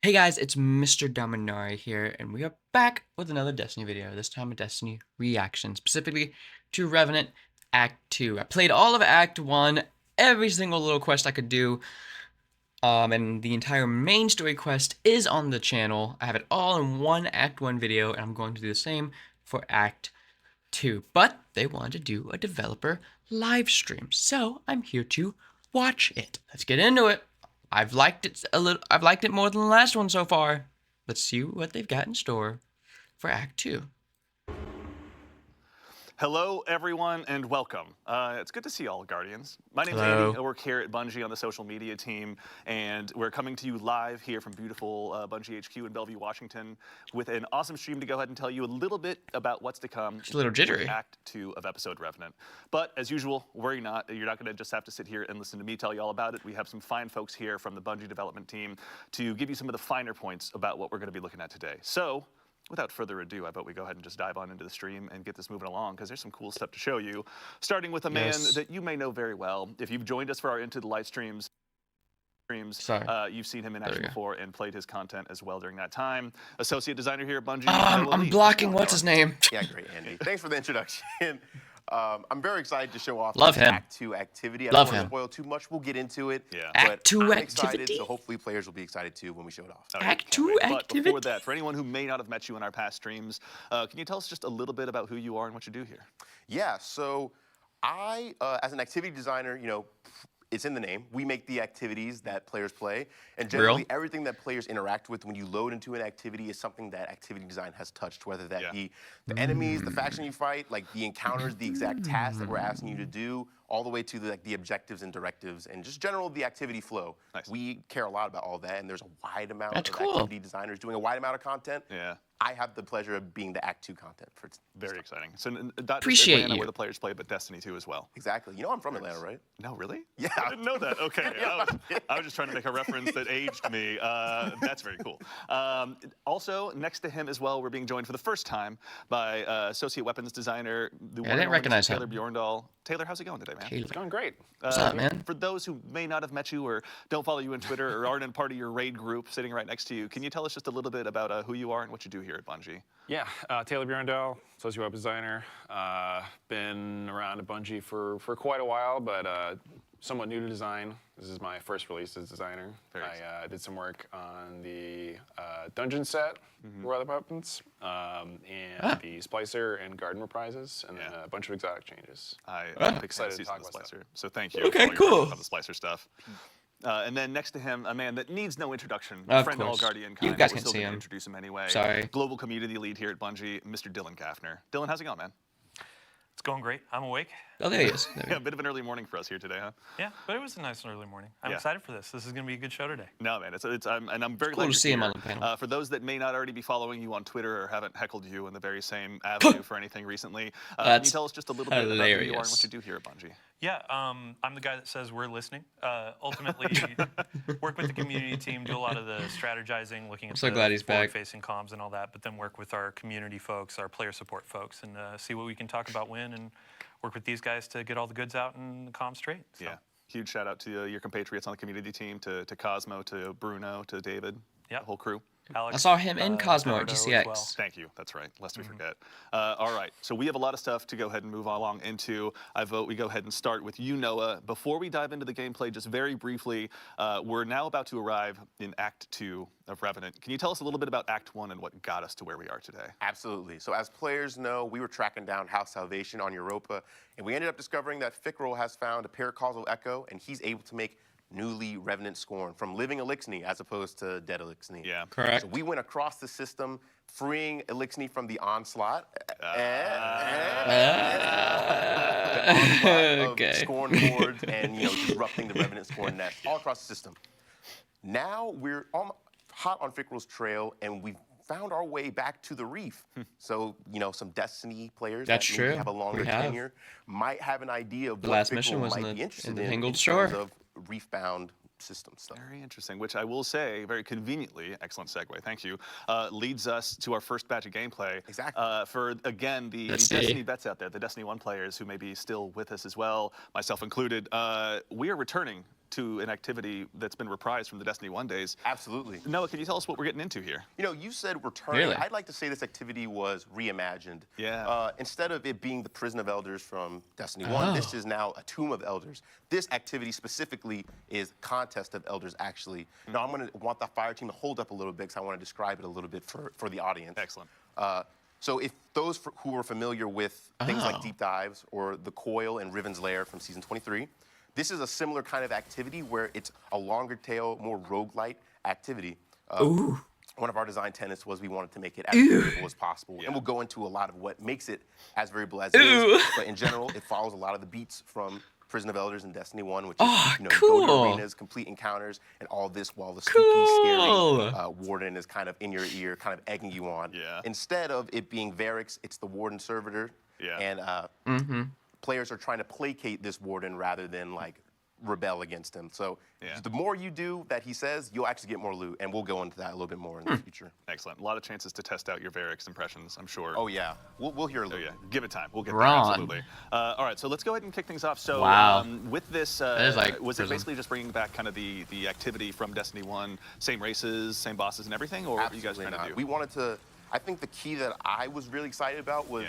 Hey guys, it's Mr. Dominari here, and we are back with another Destiny video, this time a Destiny reaction, specifically to Revenant Act 2. I played all of Act 1, every single little quest I could do, and the entire main story quest is on the channel. I have it all in one Act 1 video, and I'm going to do the same for Act 2. But they wanted to do a developer live stream, so I'm here to watch it. Let's get into it. I've liked it more than the last one so far. Let's see what they've got in store for Act 2. Hello, everyone, and welcome. It's good to see all Guardians. My name's Hello. Andy. I work here at Bungie on the social media team, and we're coming to you live here from beautiful Bungie HQ in Bellevue, Washington, with an awesome stream to go ahead and tell you a little bit about what's to come. It's a little jittery. Act 2 of episode Revenant. But as usual, worry not. You're not going to just have to sit here and listen to me tell you all about it. We have some fine folks here from the Bungie development team to give you some of the finer points about what we're going to be looking at today. So, without further ado, I bet we go ahead and just dive on into the stream and get this moving along, because there's some cool stuff to show you. Starting with a man that you may know very well. If you've joined us for our Into the Light streams, you've seen him in action before and played his content as well during that time. Associate designer here at Bungie. I'm blocking what's his name. Yeah, great, Andy. Thanks for the introduction. I'm very excited to show off Love him. Act 2 activity. I Love don't want him. to spoil too much. We'll get into it. Yeah. Act 2 I'm activity? excited, so hopefully players will be excited too when we show it off. Okay, Act 2 But activity? before that, for anyone who may not have met you in our past streams, can you tell us just a little bit about who you are and what you do here? Yeah, so I, as an activity designer, it's in the name. We make the activities that players play, and generally everything that players interact with when you load into an activity is something that activity design has touched, whether that be the enemies, the faction you fight, like the encounters, the exact tasks that we're asking you to do, all the way to the objectives and directives, and just general the activity flow. Nice. We care a lot about all that, and there's a wide amount That's of cool. activity designers doing a wide amount of content. Yeah. I have the pleasure of being the Act 2 content for Very exciting. So not Appreciate just Atlanta you. where the players play, but Destiny 2 as well. Exactly. You know I'm from Atlanta, right? No, really? Yeah. I didn't know that. Okay. I was just trying to make a reference that aged me. That's very cool. Also, next to him as well, we're being joined for the first time by Associate Weapons Designer, the one I didn't and only recognize Taylor him. Bjorndal. Taylor, how's it going today, man? Taylor. It's going great. What's up, man? For those who may not have met you or don't follow you on Twitter or aren't in part of your raid group sitting right next to you, can you tell us just a little bit about who you are and what you do here at Bungie? Yeah, Taylor Bjorndal, Associate Web Designer. Been around at Bungie for quite a while, but somewhat new to design. This is my first release as designer. I did some work on the dungeon set for other weapons, and the Splicer and Garden reprises, and then a bunch of exotic changes. I'm excited to talk about the Splicer. So thank you. Okay, for cool. About the Splicer stuff. And then next to him, a man that needs no introduction, Of friend of all course. Guardian You kind. guys We're can still see gonna him. Introduce him anyway. Sorry. Global community lead here at Bungie, Mr. Dylan Gaffner. Dylan, how's it going, man? It's going great. I'm awake. Oh, there he is. There he Yeah, is. a bit of an early morning for us here today, huh? Yeah, but it was a nice early morning. I'm Yeah. excited for this. This is going to be a good show today. No, man, I'm very cool glad to you're see him here. on the panel. For those that may not already be following you on Twitter or haven't heckled you in the very same avenue for anything recently, can you tell us just a little bit about who you are and hilarious. what you do here at Bungie? Yeah, I'm the guy that says we're listening. Ultimately, work with the community team, do a lot of the strategizing, looking at so the glad he's back. forward-facing comms and all that, but then work with our community folks, our player support folks, and see what we can talk about when, and work with these guys to get all the goods out and the comms straight. So. Yeah. Huge shout out to your compatriots on the community team, to Cosmo, to Bruno, to David, the whole crew. Alex, I saw him in Cosmo at Bernardo as GCX. well. Thank you. That's right. Lest we forget. All right. So we have a lot of stuff to go ahead and move along into. I vote we go ahead and start with you, Noah. Before we dive into the gameplay, just very briefly, we're now about to arrive in Act 2 of Revenant. Can you tell us a little bit about Act 1 and what got us to where we are today? Absolutely. So as players know, we were tracking down House Salvation on Europa, and we ended up discovering that Fickrel has found a paracausal echo, and he's able to make newly Revenant Scorn from living Elixni as opposed to dead Elixni. Yeah. Correct. So we went across the system, freeing Elixni from the onslaught. Okay. Of Scorn boards and disrupting the Revenant Scorn nest all across the system. Now we're hot on Fickrel's trail, and we've found our way back to the reef. So, some Destiny players That's that maybe true. have a longer We have. tenure might have an idea of The what last mission Fickrel was in might the- be interested in the in Hingled terms Shore. of reef-bound system stuff. Very interesting, which I will say, very conveniently, excellent segue, thank you, leads us to our first batch of gameplay. Exactly. For, again, the Let's see. Destiny vets out there, the Destiny 1 players who may be still with us as well, myself included, we are returning to an activity that's been reprised from the Destiny 1 days. Absolutely. Noah, can you tell us what we're getting into here? You know, you said returning. Really? I'd like to say this activity was reimagined. Yeah. Instead of it being the Prison of Elders from Destiny 1, this is now a Tomb of Elders. This activity specifically is Contest of Elders, actually. Now, I'm going to want the fire team to hold up a little bit because I want to describe it a little bit for the audience. Excellent. So if those who are familiar with things like Deep Dives or The Coil and Riven's Lair from Season 23, this is a similar kind of activity where it's a longer tail, more roguelite activity. Ooh. One of our design tenets was we wanted to make it as variable as possible. And we'll go into a lot of what makes it as variable as it is. But in general, it follows a lot of the beats from Prison of Elders in Destiny 1, which is, you know, cool. go to arenas, complete encounters, and all this while the spooky, scary warden is kind of in your ear, kind of egging you on. Yeah. Instead of it being Varix, it's the warden servitor. Yeah. And players are trying to placate this warden rather than like rebel against him. So the more you do that he says, you'll actually get more loot, and we'll go into that a little bit more in the future. Excellent. A lot of chances to test out your Varix impressions, I'm sure. Oh yeah, we'll hear a Oh little. yeah, give it time. We'll get there, Ron. absolutely. All right, so let's go ahead and kick things off. So Wow. with this, is like was it prison. basically just bringing back kind of the activity from Destiny 1, same races, same bosses and everything, or what are you guys Absolutely trying to not. do? We wanted to. I think the key that I was really excited about was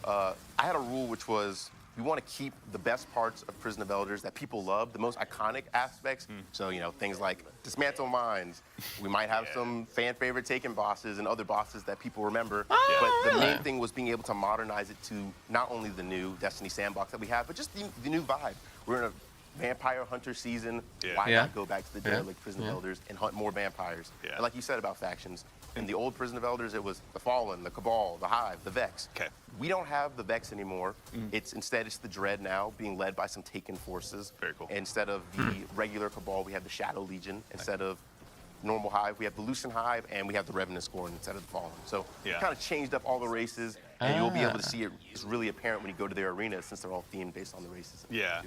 I had a rule which was we want to keep the best parts of Prison of Elders that people love, the most iconic aspects. So, you know, things like dismantle mines. We might have some fan favorite Taken bosses and other bosses that people remember. But the main thing was being able to modernize it to not only the new Destiny sandbox that we have, but just the new vibe. We're in a vampire hunter season. Why not go back to the derelict Prison of Elders and hunt more vampires? And like you said about factions, in the old Prison of Elders, it was the Fallen, the Cabal, the Hive, the Vex. Okay. We don't have the Vex anymore. Instead, it's the Dread now, being led by some Taken forces. Very cool. Instead of the regular Cabal, we have the Shadow Legion. Instead of normal Hive, we have the Lucent Hive, and we have the Revenant Scorn instead of the Fallen. So we kind of changed up all the races, and you'll be able to see it's really apparent when you go to their arenas since they're all themed based on the races. Yeah.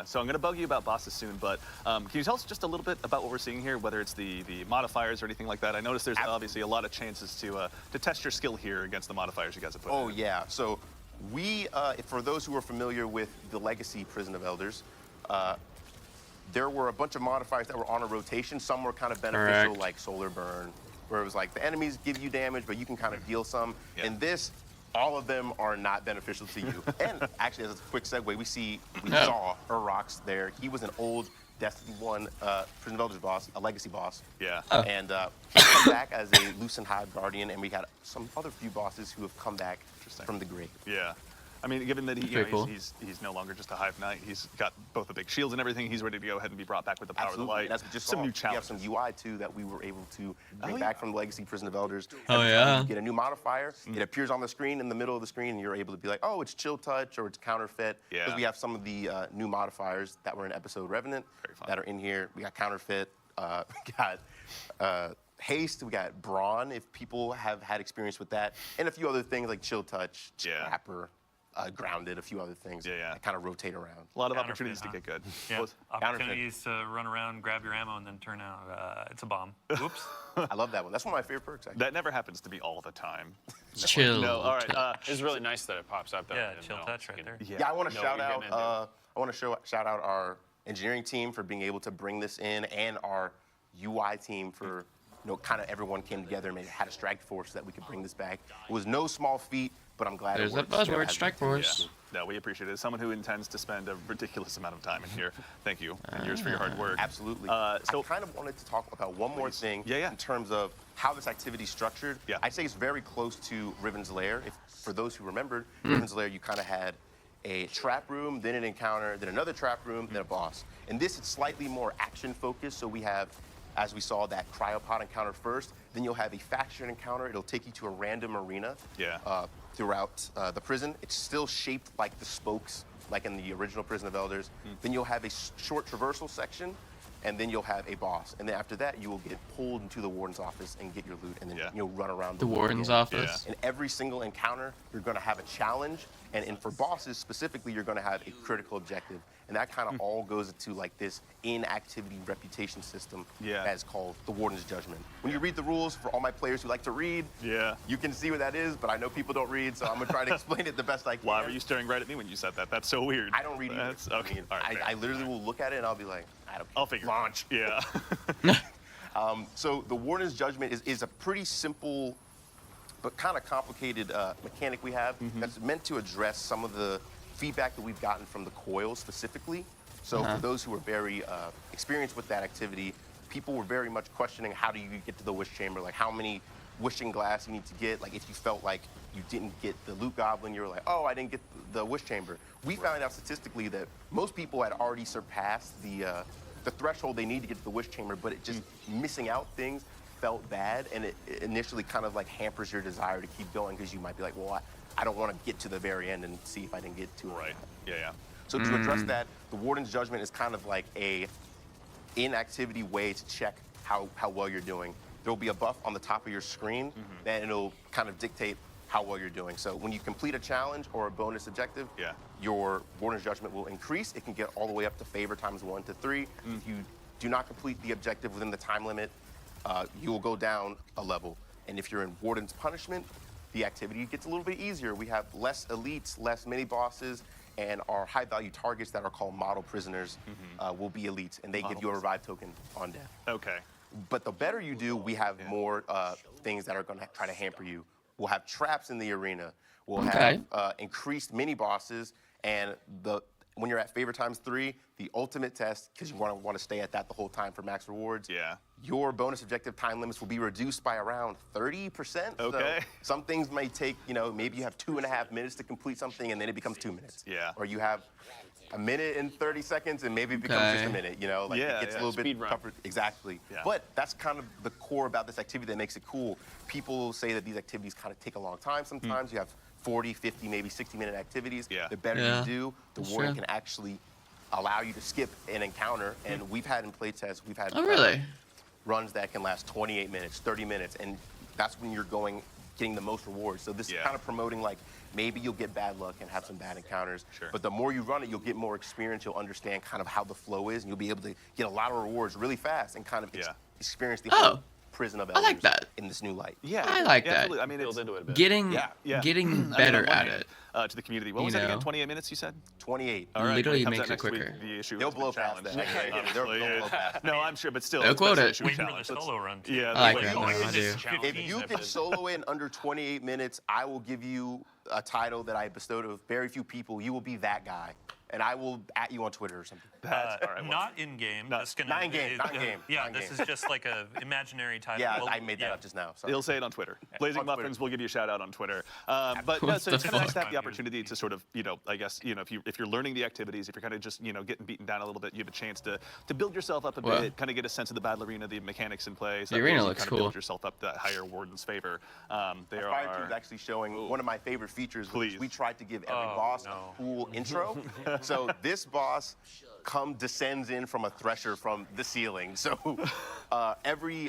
So I'm going to bug you about bosses soon, but can you tell us just a little bit about what we're seeing here, whether it's the modifiers or anything like that? I noticed there's obviously a lot of chances to test your skill here against the modifiers you guys have put in. Oh, yeah. So we, for those who are familiar with the Legacy Prison of Elders, there were a bunch of modifiers that were on a rotation. Some were kind of beneficial, like Solar Burn, where it was like the enemies give you damage, but you can kind of deal some. And this, all of them are not beneficial to you. And actually, as a quick segue, we saw Urrox there. He was an old Destiny 1 Prison of Elders boss, a legacy boss. Yeah. And he's come back as a Lucent Hive Guardian, and we got some other few bosses who have come back from the grave. Yeah. I mean, given that he's no longer just a Hive Knight, he's got both the big shields and everything, he's ready to go ahead and be brought back with the power of the light. That's just some new We challenges. have some UI too that we were able to bring back from the Legacy Prison of Elders. Oh, Every yeah? time you get a new modifier, it appears on the screen in the middle of the screen, and you're able to be like, oh, it's Chill Touch or it's Counterfeit. Because we have some of the new modifiers that were in episode Revenant that are in here. We got Counterfeit, we got Haste, we got Brawn, if people have had experience with that, and a few other things like Chill Touch, Scrapper. Grounded, a few other things that kind of rotate around. A lot of opportunities to get good. Yeah. Opportunities to run around, grab your ammo, and then turn out it's a bomb. Oops. I love that one. That's one of my favorite perks, actually. That never happens to me all the time. Chill. No, all right. It's really nice that it pops up there. Yeah, Chill Touch right there. Yeah, I want to know shout what you're out. getting into. I want to shout out our engineering team for being able to bring this in, and our UI team for kind of everyone came together and had a strike force so that we could bring this back. It was no small feat, but I'm glad There's it that worked. buzzword, strike force. No, we appreciate it. As someone who intends to spend a ridiculous amount of time in here, thank you, and yours for your hard work. Absolutely. So I kind of wanted to talk about one more thing in terms of how this activity is structured. I'd say it's very close to Riven's Lair. For those who remembered, Riven's Lair, you kind of had a trap room, then an encounter, then another trap room, then a boss. And this is slightly more action-focused, so we have, as we saw, that cryopod encounter first, then you'll have a faction encounter. It'll take you to a random arena throughout the prison. It's still shaped like the spokes, like in the original Prison of Elders. Then you'll have a short traversal section, and then you'll have a boss. And then after that, you will get pulled into the warden's office and get your loot, and then you'll run around The warden's office. In every single encounter, you're going to have a challenge, and for bosses specifically, you're going to have a critical objective. And that kind of all goes into like this in-activity reputation system that's called the Warden's Judgment. When you read the rules, for all my players who like to read, you can see what that is, but I know people don't read, so I'm going to try to explain it the best I can. Why were you staring right at me when you said that? That's so weird. I don't read either. Okay. I literally will look at it and I'll be like, I don't care. I'll figure. Launch. Yeah. So the Warden's Judgment is a pretty simple but kind of complicated mechanic we have that's meant to address some of the feedback that we've gotten from the coils specifically. So for those who are very experienced with that activity, people were very much questioning how do you get to the wish chamber, like how many wishing glass you need to get. Like if you felt like you didn't get the loot goblin, you were like, oh, I didn't get the wish chamber. We found out statistically that most people had already surpassed the threshold they need to get to the wish chamber, but it just missing out things felt bad, and it initially kind of like hampers your desire to keep going because you might be like, well, I don't want to get to the very end and see if I didn't get to it. Right. Yeah. So to address that, the Warden's Judgment is kind of like a inactivity way to check how well you're doing. There will be a buff on the top of your screen, and it'll kind of dictate how well you're doing. So when you complete a challenge or a bonus objective, your Warden's Judgment will increase. It can get all the way up to favor times 1 to 3. If you do not complete the objective within the time limit, you will go down a level. And if you're in Warden's Punishment, the activity gets a little bit easier. We have less elites, less mini-bosses, and our high-value targets that are called model prisoners will be elites, and they give you a revive token on death. Okay. But the better you do, we have more things that are going to try to hamper you. We'll have traps in the arena. We'll have increased mini-bosses, and when you're at favor times 3, the ultimate test, because you want to stay at that the whole time for max rewards. Your bonus objective time limits will be reduced by around 30%. Okay. So some things may take, maybe you have 2.5 minutes to complete something, and then it becomes 2 minutes. Or you have a minute and 30 seconds, and maybe it becomes just a minute. It gets a little bit tougher. Exactly. But that's kind of the core about this activity that makes it cool. People say that these activities kind of take a long time sometimes. You have 40, 50, maybe 60-minute activities. The better you do, the Warden can actually allow you to skip an encounter. And we've had in playtests, we've had runs that can last 28 minutes, 30 minutes, and that's when you're getting the most rewards. So this is kind of promoting, like, maybe you'll get bad luck and have some bad encounters, but the more you run it, you'll get more experience, you'll understand kind of how the flow is, and you'll be able to get a lot of rewards really fast and kind of experience the whole prison of elders like that. in this new light. I like that. Absolutely. I mean, it's into it a bit. Getting better at it. To the community. What was that again? 28 minutes, you said? 28. All right. Literally when it makes comes out it next week, quicker. the issue They'll has blow been past that. challenged. They'll blow past No, I'm sure, but still. They'll quote it. Issue Waiting for the challenge. solo run. Yeah, I like wait, that. oh, No, I is do. this 15 If you can solo in under 28 minutes, I will give you a title that I bestowed of very few people. You will be that guy. And I will at you on Twitter or something. All right, Not in game. That's gonna, Not in game. Not in game. Yeah, Not in this game. is just like a imaginary title. Yeah, I made that up just now. Sorry. He'll say it on Twitter. Blazing On Twitter. Muffins will give you a shout out on Twitter. But no, so it's kind of nice to have the opportunity to sort of, I guess, if you're learning the activities, if you're kind of just, getting beaten down a little bit, you have a chance to build yourself up a bit, kind of get a sense of the battle arena, the mechanics in play. So the arena you looks kind cool. of build yourself up that higher Warden's favor. There Fire Team is actually showing one of my favorite features. Which we tried to give every boss a cool intro. So this boss descends in from a thresher from the ceiling. So every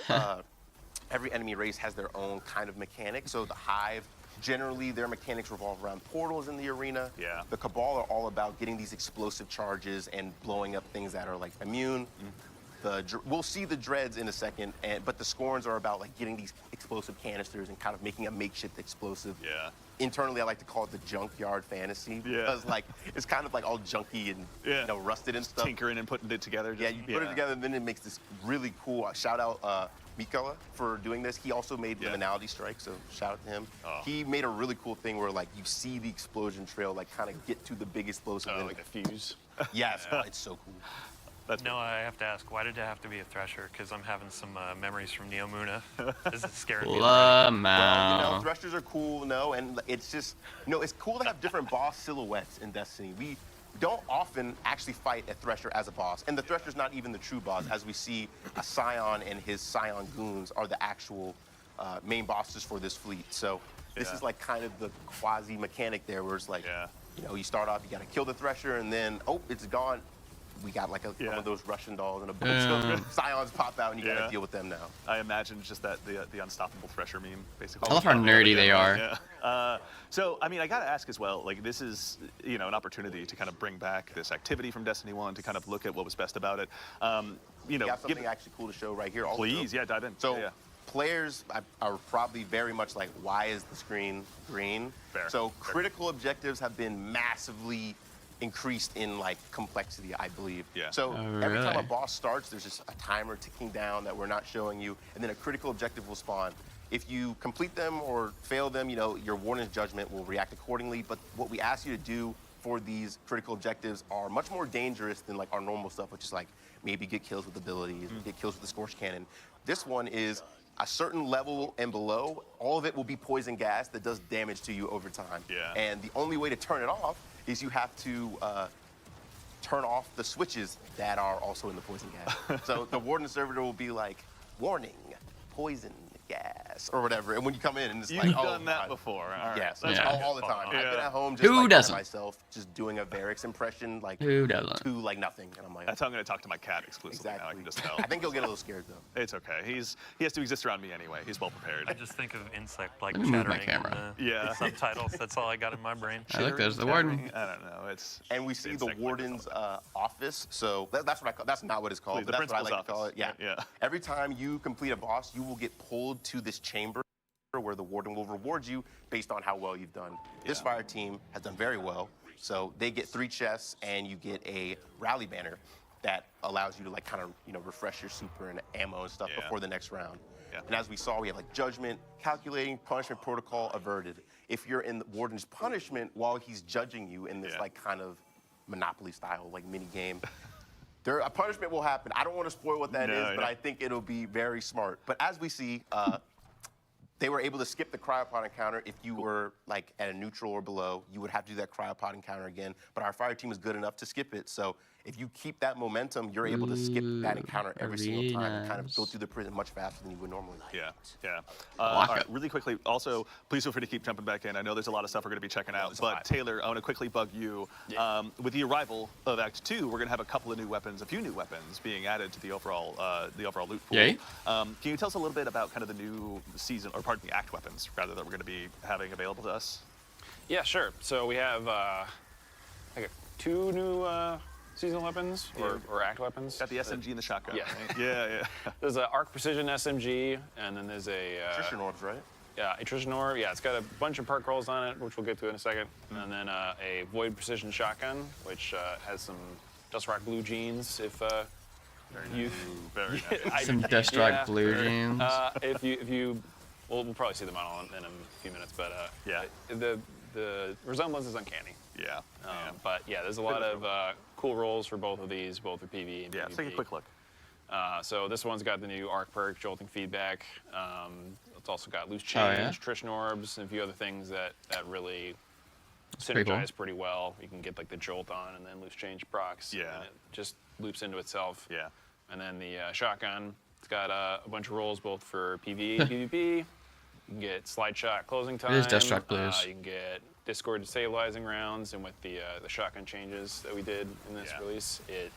enemy race has their own kind of mechanic. So the Hive, generally their mechanics revolve around portals in the arena. The Cabal are all about getting these explosive charges and blowing up things that are like immune. We'll see the Dreads in a second, but the Scorns are about like getting these explosive canisters and kind of making a makeshift explosive. Internally, I like to call it the junkyard fantasy because like it's kind of like all junky and rusted and stuff. Tinkering and putting it together. You put it together, and then it makes this really cool. Shout out Mikola for doing this. He also made Liminality Strike, so shout out to him. He made a really cool thing where like you see the explosion trail like kind of get to the big explosive. Like a fuse. Yes, it's so cool. No, I have to ask, why did it have to be a Thresher? Because I'm having some memories from Neomuna. This is scaring me. Well, Threshers are cool, and it's just, it's cool to have different boss silhouettes in Destiny. We don't often actually fight a Thresher as a boss, and the Thresher's not even the true boss, as we see a Scion and his Scion goons are the actual main bosses for this fleet. So this is like kind of the quasi mechanic there, where it's like, you start off, you gotta kill the Thresher, and then, it's gone. We got like one of those Russian dolls and a bunch of Scions pop out, and you gotta deal with them now. I imagine just that the unstoppable Thresher meme, basically. I love how nerdy they are. So, I mean, I gotta ask as well, like this is, an opportunity to kind of bring back this activity from Destiny 1, to kind of look at what was best about it. We got something actually cool to show right here. Also. Please, dive in. So, players are probably very much like, why is the screen green? Fair. So, critical objectives have been massively increased in like complexity, I believe. Yeah. So Oh, every time a really? boss starts, there's just a timer ticking down that we're not showing you, and then a critical objective will spawn. If you complete them or fail them, you know, your Warden's Judgment will react accordingly. But what we ask you to do for these critical objectives are much more dangerous than like our normal stuff, which is like maybe get kills with abilities, get kills with the Scorch Cannon. This one is a certain level and below, all of it will be poison gas that does damage to you over time. Yeah. And the only way to turn it off is you have to turn off the switches that are also in the poison gas. So the Warden servitor will be like, warning, poison gas, or whatever. And when you come in, and it's You've like, oh, done that God. before. All right. Yes, Yeah. all the time. I've been Yeah. at home just Who like by doesn't? myself, just doing a Varix impression, like Who doesn't? to like nothing, and I'm like, That's how I'm going to talk to my cat exclusively now. I exactly. can just tell. I think he'll get a little scared though. It's okay. He has to exist around me anyway. He's well prepared. I just think of insect like Let me move my chattering in camera. the Yeah. subtitles. That's all I got in my brain. I look, there's the warden. I don't know. It's And we see the insect warden's office. So that's what I call. That's not what it's called, Please, the but that's what I like principal's to call it. office. Yeah. Yeah. Every time you complete a boss, you will get pulled to this chamber where the warden will reward you based on how well you've done. This fire team has done very well, so they get 3 chests, and you get a rally banner that allows you to like kind of refresh your super and ammo and stuff Yeah. before the next round. Yeah. And as we saw, we have like judgment, calculating, punishment protocol, averted. If you're in the warden's punishment while he's judging you in this Yeah. like kind of Monopoly style like mini game, a punishment will happen. I don't want to spoil what that is, but I think it'll be very smart. But as we see, they were able to skip the cryopod encounter. If you were like at a neutral or below, you would have to do that cryopod encounter again. But our fire team is good enough to skip it. So if you keep that momentum, you're able to skip that encounter every single time and kind of go through the prison much faster than you would normally. Yeah, yeah. All right, really quickly, also, please feel free to keep jumping back in. I know there's a lot of stuff we're going to be checking out, but Taylor, I want to quickly bug you. With the arrival of Act 2, we're going to have a couple of new weapons, a few new weapons being added to the overall loot pool. Yay. Can you tell us a little bit about kind of the new season, or pardon me, Act weapons, rather, that we're going to be having available to us? Yeah, sure. So we have like 2 new seasonal weapons or act weapons. Got the SMG and the shotgun. Yeah. Right? Yeah. There's an Arc Precision SMG, and then there's a Attrition orbs, right? yeah, attrition orb. Yeah, it's got a bunch of perk rolls on it, which we'll get to in a second, and then a Void Precision shotgun, which has some Dust Rock blue jeans. If you Very nice. Some Dust Rock yeah, blue jeans. if you we'll probably see the model in a few minutes, but Yeah. the resemblance is uncanny. Yeah. But yeah, there's a lot of cool rolls for both of these, both for PvE and Yeah, PvP. let's take a quick look. So this one's got the new Arc perk, Jolting Feedback. It's also got Loose Change, yeah? Attrition Orbs, and a few other things that really pretty cool. synergize pretty well. You can get like the Jolt on and then Loose Change procs. Yeah. And it just loops into itself. Yeah. And then the shotgun, it's got a bunch of rolls both for PvE and PvP. You can get Slide Shot closing time. is Dust Rock Blues. You can get Discord destabilizing rounds, and with the shotgun changes that we did in this Yeah. release, it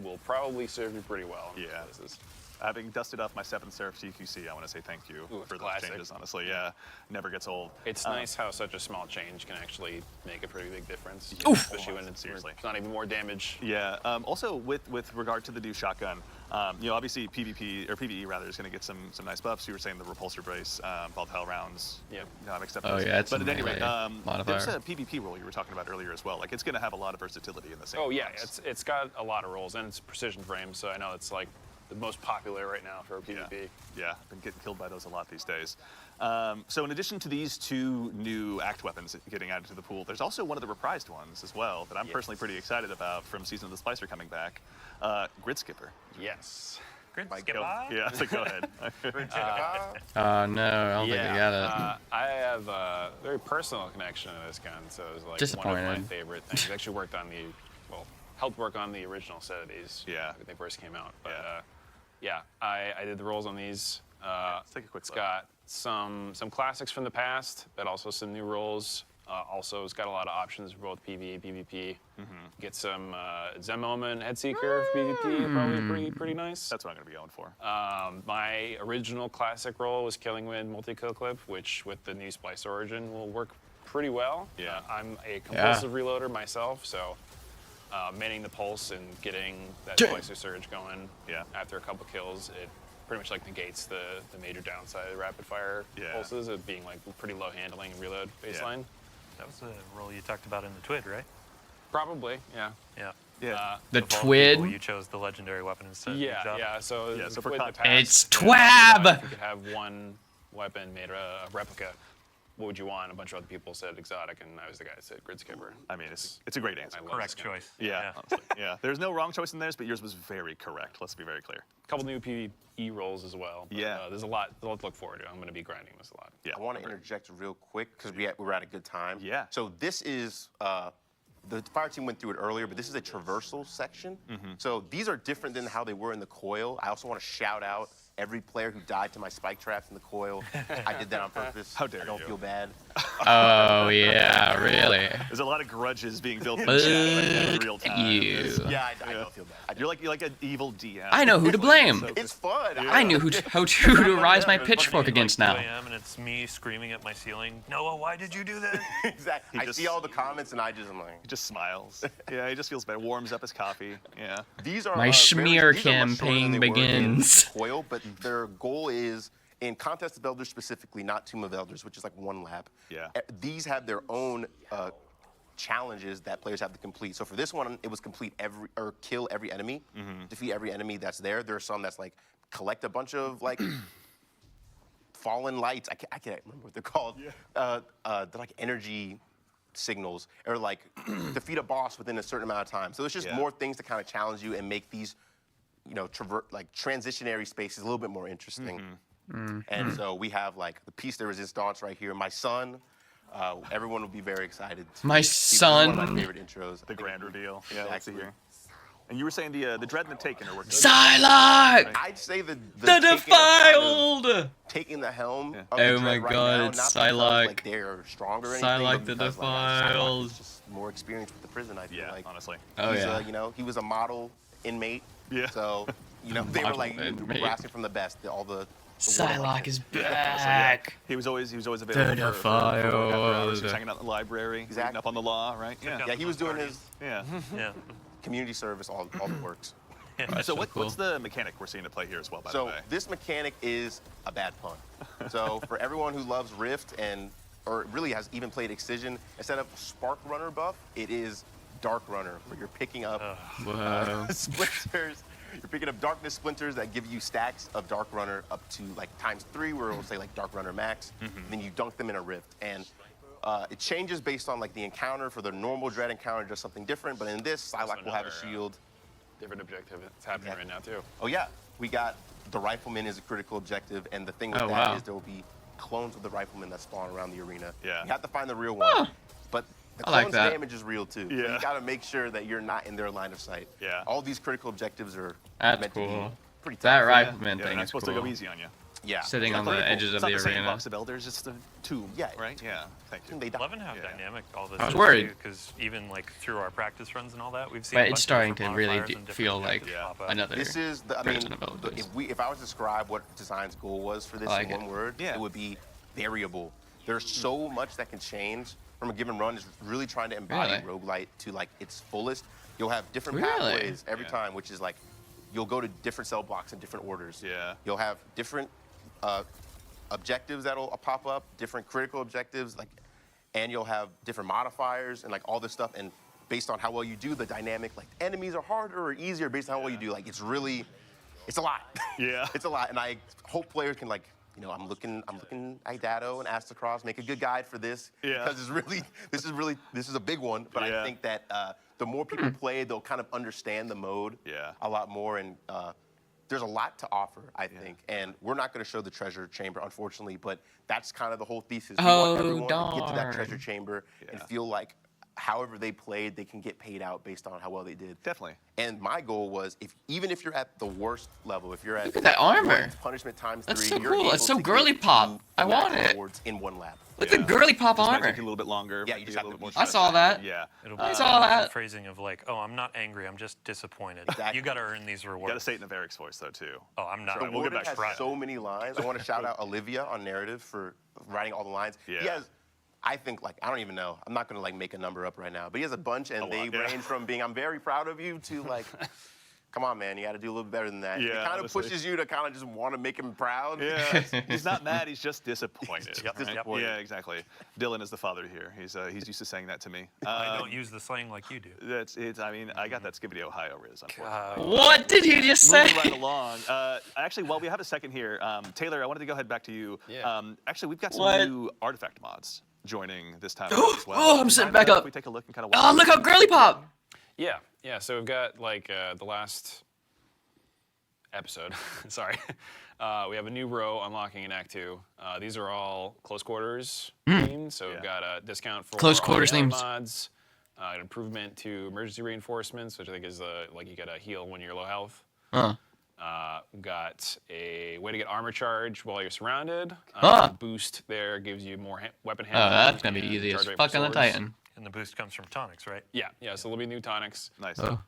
will probably serve you pretty well. in Yeah. places. Having dusted off my 7th Seraph CQC, I want to say thank you Ooh, it's for those classic. changes, honestly. Yeah, never gets old. It's nice how such a small change can actually make a pretty big difference, Oof. especially when it's Seriously. not even more damage. Yeah. Also, with regard to the new shotgun, obviously PvE rather is going to get some nice buffs. You were saying the repulsor brace, volatile hell rounds. Yep. Except Oh, yeah, it's but a at any rate, melee modifier. there's a PvP role you were talking about earlier as well. Like it's going to have a lot of versatility in the same. Oh yeah, class. it's got a lot of rolls, and it's precision frames, so I know it's like the most popular right now for PvP. Yeah, been getting killed by those a lot these days. So in addition to these 2 new act weapons getting added to the pool, there's also one of the reprised ones as well that I'm personally pretty excited about from Season of the Splicer coming back, Grid Skipper. Yes. Good My skip God. by. Yeah, so go ahead. Oh no, I don't think I got it. I have a very personal connection to this gun, so it was like one of my Disappointed. favorite things. I actually worked on helped work on the original set of these Yeah. when they first came out. But Yeah. I did the rolls on these. Let's take a quick It's look. got some classics from the past, but also some new rolls. Also, it's got a lot of options for both PvE and PvP. Get some Zen Moment Headseeker for PvP, probably pretty nice. That's what I'm going to be going for. My original classic roll was Killing Wind Multi-Kill Clip, which with the new Splice Origin will work pretty well. Yeah. I'm a compulsive reloader myself, so manning the pulse and getting that Splicer Surge going after a couple kills, it pretty much like negates the major downside of the rapid fire pulses of being like pretty low handling and reload baseline. That was the role you talked about in the Twid, right? Probably, yeah. Yeah. Yeah. The Of all twid. people, you chose the legendary weapon instead. Good Yeah, job. yeah. So, So for with the context- past, It's yeah, twab! if you could have one weapon made a replica, what would you want? A bunch of other people said exotic, and I was the guy that said grid skipper. I mean, it's a great answer. I love Correct this game. choice. Yeah, honestly. Yeah. There's no wrong choice in theirs, but yours was very correct. Let's be very clear. A couple new PvE roles as well. But, Yeah. there's a lot to look forward to. I'm going to be grinding this a lot. Yeah. I want to interject real quick because we were at a good time. Yeah. So this is the fire team went through it earlier, but this is a traversal section. So these are different than how they were in the coil. I also want to shout out every player who died to my spike traps in the coil. I did that on purpose. How dare I don't you. feel bad. Oh, yeah, really? There's a lot of grudges being built in the chat right now in real time. You. Yeah, I don't feel bad. You're like an evil DM. I know who to blame. It's fun. I knew how to rise my pitchfork against Like now. 2 a.m. and it's me screaming at my ceiling. Noah, why did you do that? Exactly. I just- see all the comments and I'm like, He just smiles. Yeah, he just feels better. Warms up his coffee. Yeah. these are My very- smear these are much shorter than campaign they were in begins. the coil, but their goal is in Contest of Elders specifically, not Tomb of Elders, which is like one lap. Yeah. These have their own challenges that players have to complete. So for this one, it was kill every enemy, defeat every enemy that's there. There are some that's like collect a bunch of like fallen lights. I can't remember what they're called. They're like energy signals, or like defeat a boss within a certain amount of time. So there's just Yeah. more things to kind of challenge you and make these, transitionary spaces a little bit more interesting. And so we have like the piece de resistance right here. My son, everyone will be very excited. My see this is one of son. my favorite intros. The grand reveal. Yeah, let's see Exactly. here. And you were saying the Dread and the Taken are working. Psylocke! I'd say the The Taken are kind of Defiled! taking the helm. Yeah. Of the Oh my Dread right God, now, it's not because, Psylocke. like they're stronger or anything, Psylocke but the because, like, Psylocke Defiled. is just more experience with the prison. I feel Yeah, like. honestly. Oh, He's, yeah. He was a model inmate. Yeah. So, they were like Model inmate. asking from the best. All the Psylocke is Yeah, back. he was always available The for after hours. He was Defiled. hanging out in the library, Exactly. reading up on the law, right? Yeah. Yeah, he was doing his Yeah. Yeah. community service, all the works. That's So so what's cool. the mechanic we're seeing at play here as well, by the So way? this mechanic is a bad pun. So for everyone who loves Rift or really has even played Excision, instead of Spark Runner buff, it is Dark Runner, where you're picking up Whoa. splinters. You're picking up darkness splinters that give you stacks of Dark Runner up to like ×3, where it'll say like Dark Runner max. And then you dunk them in a Rift. And it changes based on like the encounter. For the normal Dread encounter, just something different. But in this, Psylocke will have a another, shield. Different objective. It's happening right now, too. Oh yeah, we got the Rifleman is a critical objective, and the thing with Oh, that wow. is there will be clones of the Rifleman that spawn around the arena. Yeah. You have to find the real one. But the I like clone's that. damage is real too. So Yeah. you gotta make sure that you're not in their line of sight. Yeah. All these critical objectives are That's meant to cool. be pretty tough. That Yeah, rifleman they're thing not is supposed cool. to go easy on you. Yeah. Sitting on the Very cool. edges It's of not the same arena. box of elders, it's the tomb. Yeah. Right? Yeah. Thank you. They die. Love and how Yeah. dynamic all this I was is worried. because even like through our practice runs and all that, we've seen. But a it's bunch of starting to different really modifiers and different feel like objectives pop up. another. This is the. I version mean, of Elders. if I was to describe what design's goal was for this I like in it. one word, Yeah. it would be variable. There's so much that can change from a given run. Is really trying to embody Really? roguelite to like its fullest. You'll have different Really? pathways every Yeah. time, which is like you'll go to different cell blocks in different orders. Yeah. You'll have different objectives that'll pop up, different critical objectives, and you'll have different modifiers and like all this stuff. And based on how well you do, the dynamic, like enemies are harder or easier based on how well you do. Like it's a lot. Yeah. It's a lot, and I hope players can like. I'm looking at Dado and Astacross, make a good guide for this. Yeah. Because this is a big one. But Yeah. I think that the more people play, they'll kind of understand the mode Yeah. a lot more. And there's a lot to offer, I think. And we're not going to show the treasure chamber, unfortunately, but that's kind of the whole thesis. We Oh, want everyone to get to that darn. treasure chamber and Yeah. feel like however they played, they can get paid out based on how well they did. Definitely. And my goal was, even if you're at the worst level, if you're at Look at that armor. one punishment times That's 3, so you're cool. able It's so to girly get pop. to I the want maximum it. rewards in one lap. Look at the girly pop This might armor. take you a little bit longer. Yeah, you just do a have little to more be- I saw that. Yeah. It'll I be saw that. the phrasing of like, oh, I'm not angry, I'm just disappointed. Exactly. You got to earn these You rewards. gotta say it in a Varric's voice, though, too. Oh, I'm not. The We'll get Warden back to has that. so many lines. I want to shout out Olivia on narrative for writing all the lines. Yeah. He has, I think, like, I don't even know. I'm not going to, like, make a number up right now. But he has a bunch, and A they lot, yeah. range from being, I'm very proud of you, to, like, come on, man, you got to do a little bit better than that. Yeah, it kind of honestly. pushes you to kind of just want to make him proud. Yeah, he's not mad. He's just disappointed. Yep, right? disappointed. Yeah, exactly. Dylan is the father here. He's used to saying that to me. I don't use the slang like you do. That's it. I mean, I got that Skibbity Ohio Riz. Unfortunately. What did you just say? Moving right along. Actually, while we have a second here, Taylor, I wanted to go ahead back to you. Yeah. Actually, we've got some What? new artifact mods joining this time as well. Oh, I'm Do you sitting mind back if up. We take a look and kind of. Oh, look how girly pop! Yeah. So we've got like the last episode. Sorry. We have a new row unlocking in Act 2. These are all close quarters themed, so we've got a discount for Close all quarters the themes. mods, an improvement to emergency reinforcements, which I think is like you get a heal when you're low health. Huh. We've got a way to get armor charge while you're surrounded. Huh. Boost there gives you more weapon Oh, handling. that's gonna be and easy as charge rate fuck for on the swords. Titan. And the boost comes from tonics, right? Yeah, so there'll be new tonics. Nice. Oh.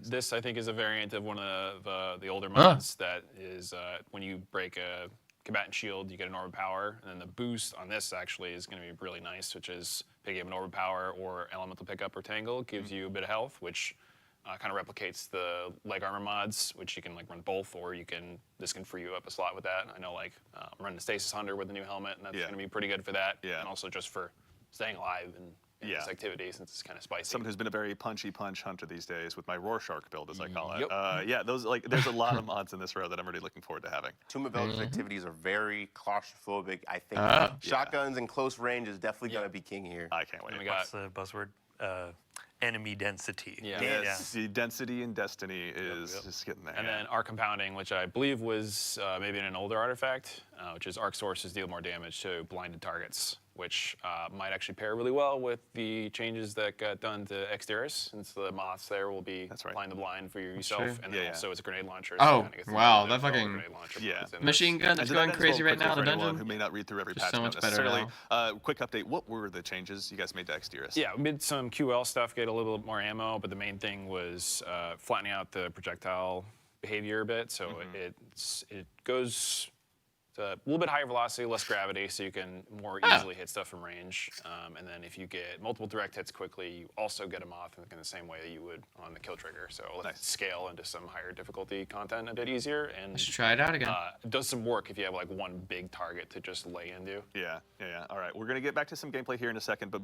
This, I think, is a variant of one of the older mods that is when you break a combatant shield, you get an orb of power, and then the boost on this actually is going to be really nice, which is picking up an orb of power or elemental pickup or tangle gives you a bit of health, which kind of replicates the leg armor mods, which you can like run both, or this can free you up a slot with that. I know like I'm running Stasis Hunter with the new helmet, and that's going to be pretty good for that, and also just for staying alive and this activity since it's kind of spicy. Someone who's been a very punchy punch hunter these days with my Rorschach build, as I call it. Yeah, there's a lot of mods in this row that I'm really looking forward to having. Tomb of Elders activities are very claustrophobic. I think shotguns in close range is definitely going to be king here. I can't wait. And we What's got the buzzword? Enemy density. Yes, the density in Destiny is just getting there. And then arc compounding, which I believe was maybe in an older artifact, which is arc sources deal more damage to blinded targets, which might actually pair really well with the changes that got done to Exteris, since the moths there will be blind the blind for yourself, true. and then also it's a grenade launcher. Oh, it kinda gets wow, the that fucking grenade launcher is in machine gun that's going crazy right now in the for anyone dungeon. who may not read through every Just patch so note much better necessarily. Quick update, what were the changes you guys made to Exteris? Yeah, we made some QL stuff, get a little bit more ammo, but the main thing was flattening out the projectile behavior a bit, so it goes to a little bit higher velocity, less gravity, so you can more easily hit stuff from range. And then if you get multiple direct hits quickly, you also get a moth in the same way that you would on the kill trigger. So let's scale into some higher difficulty content a bit easier. And Let's try it out again. it does some work if you have like one big target to just lay into. Yeah. All right, we're going to get back to some gameplay here in a second, but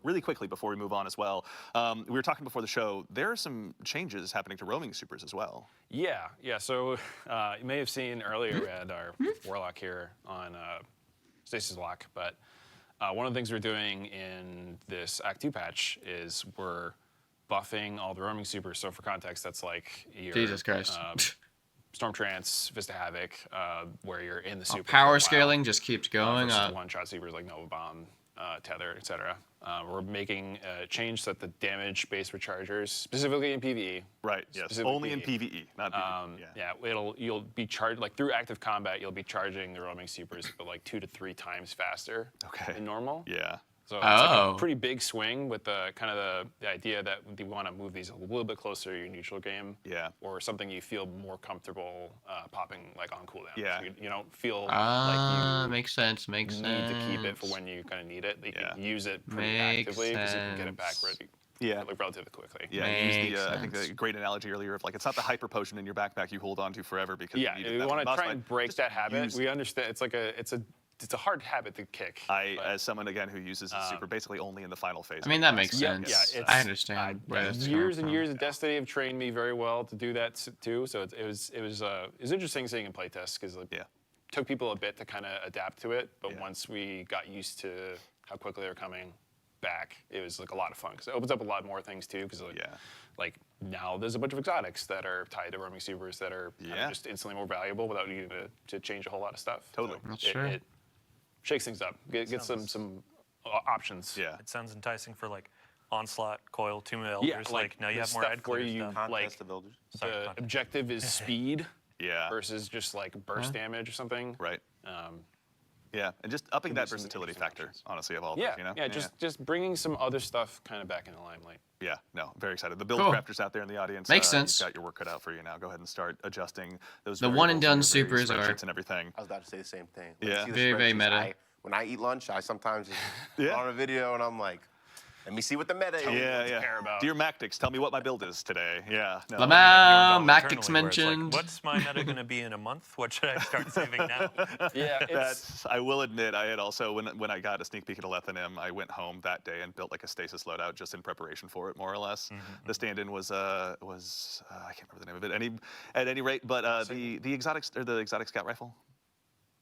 really quickly before we move on as well, we were talking before the show, there are some changes happening to roaming supers as well. Yeah. So you may have seen earlier we had our Warlock here on Stasis Lock, but one of the things we're doing in this Act 2 patch is we're buffing all the roaming supers. So for context, that's like your Jesus Christ. Storm Trance, Vista Havoc, where you're in the super. Power scaling just keeps going versus up. one-shot supers like Nova Bomb, Tether, etc. We're making a change so that the damage-based rechargers, specifically in PvE. Right. Yes. Only in PvE, not PvE. You'll be charged like through active combat. You'll be charging the roaming supers, but like 2 to 3 times faster than normal. Yeah. So it's like a pretty big swing with the kind of the idea that you want to move these a little bit closer to your neutral game. Yeah. Or something you feel more comfortable popping like on cooldown. Yeah. So you don't feel like you makes sense. need to keep it for when you kind of need it. You can use it pretty actively because you can get it back ready. Like relatively quickly. Yeah, you used I think the great analogy earlier of like it's not the hyper potion in your backpack you hold on to forever because you need it. We want to boss try fight. and break Just that habit. use We understand it's a hard habit to kick. as someone again who uses the super basically only in the final phase. I mean, that makes sense. Yeah, I understand. where that's coming years and from. years of Destiny have trained me very well to do that too. So it was interesting seeing in playtests because it took people a bit to kind of adapt to it. But once we got used to how quickly they were coming back, it was like a lot of fun because it opens up a lot more things too. Because like now there's a bunch of exotics that are tied to roaming supers that are kind of just instantly more valuable without needing to change a whole lot of stuff. Totally. That's true. It shakes things up. Get some options. Yeah. It sounds enticing for like Onslaught, Coil, Tomb of Elders. Like now you have more stuff head where clear you stuff. Contest of Elders. the objective is speed Yeah. versus just like burst damage or something. Right. Yeah, and just upping Could be that some versatility interesting factor, options. honestly, of all Yeah, things, you know? yeah, just bringing some other stuff kind of back in the limelight. Yeah, no, very excited. The build Cool. crafters out there in the audience. Makes You've sense. got your work cut out for you now. Go ahead and start adjusting those. The one and done variables in your various supers are- spreadsheets and everything. I was about to say the same thing. Yeah. See the Very, very spreadsheets. meta. When I eat lunch, I sometimes just Yeah. put on a video and I'm like, Let me see what the meta is. Yeah. care about. Dear Mactix, tell me what my build is today. Yeah. No. Lamau, Internally, Mactix where it's like, mentioned. what's my meta going to be in a month? What should I start saving now? Yeah, I will admit, I had also, when I got a sneak peek at Alethanim, I went home that day and built like a stasis loadout just in preparation for it, more or less. The stand-in was I can't remember the name of it. At any rate, but the exotic scout rifle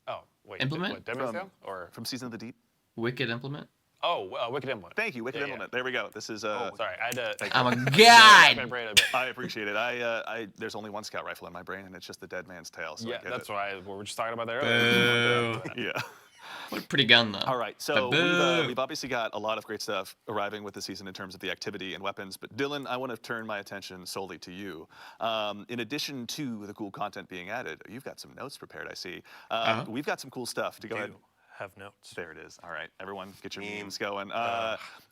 Oh, wait. Implement? What, Demon's Tale? Or from Season of the Deep. Wicked implement. Oh, Wicked Implement. Thank you, Wicked Yeah, Implement. There we go. This is Sorry, I had to. I'm a my god. brain a bit. I appreciate it. There's only one scout rifle in my brain, and it's just the dead man's tail. So Yeah, I get that's it. why we were just talking about that earlier. Yeah. What a pretty gun though. All right, so Ba-boo. we've obviously got a lot of great stuff arriving with the season in terms of the activity and weapons, but Dylan, I want to turn my attention solely to you. In addition to the cool content being added, you've got some notes prepared, I see. We've got some cool stuff to go ahead. Have notes. There it is. All right, everyone, get your memes going.